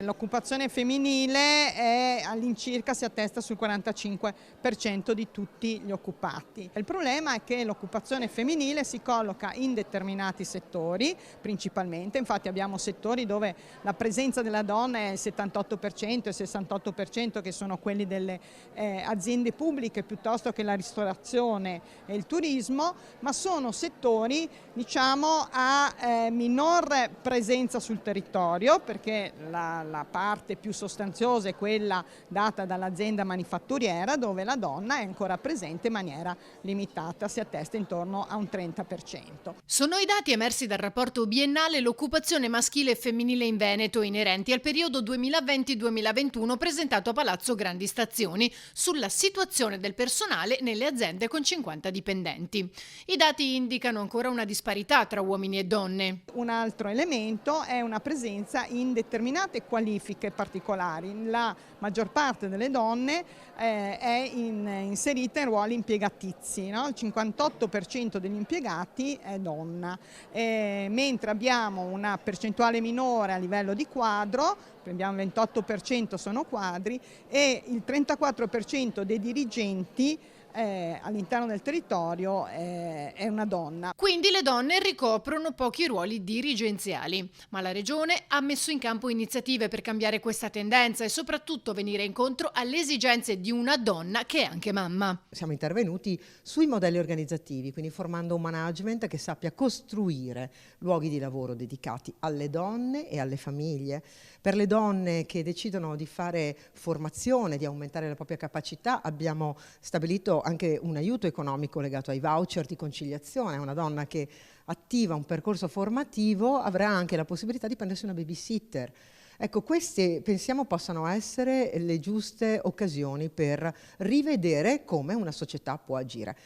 L'occupazione femminile all'incirca si attesta sul 45% di tutti gli occupati. Il problema è che l'occupazione femminile si colloca in determinati settori, principalmente, infatti abbiamo settori dove la presenza della donna è il 78% e il 68%, che sono quelli delle aziende pubbliche piuttosto che la ristorazione e il turismo, ma sono settori, diciamo, a minor presenza sul territorio, perché la parte più sostanziosa è quella data dall'azienda manifatturiera, dove la donna è ancora presente in maniera limitata, si attesta intorno a un 30%. Sono i dati emersi dal rapporto biennale L'occupazione maschile e femminile in Veneto, inerenti al periodo 2020-2021, presentato a Palazzo Grandi Stazioni, sulla situazione del personale nelle aziende con 50 dipendenti. I dati indicano ancora una disparità tra uomini e donne. Un altro elemento è una presenza in determinate qualifiche particolari. La maggior parte delle donne è inserita in ruoli impiegatizi, no? Il 58% degli impiegati è donna, mentre abbiamo una percentuale minore a livello di quadro, abbiamo il 28% sono quadri, e il 34% dei dirigenti all'interno del territorio è una donna. Quindi le donne ricoprono pochi ruoli dirigenziali, ma la Regione ha messo in campo iniziative per cambiare questa tendenza e soprattutto venire incontro alle esigenze di una donna che è anche mamma. Siamo intervenuti sui modelli organizzativi, quindi formando un management che sappia costruire luoghi di lavoro dedicati alle donne e alle famiglie. Per le donne che decidono di fare formazione, di aumentare la propria capacità, abbiamo stabilito anche un aiuto economico legato ai voucher di conciliazione. Una donna che attiva un percorso formativo avrà anche la possibilità di prendersi una babysitter. Ecco, queste pensiamo possano essere le giuste occasioni per rivedere come una società può agire.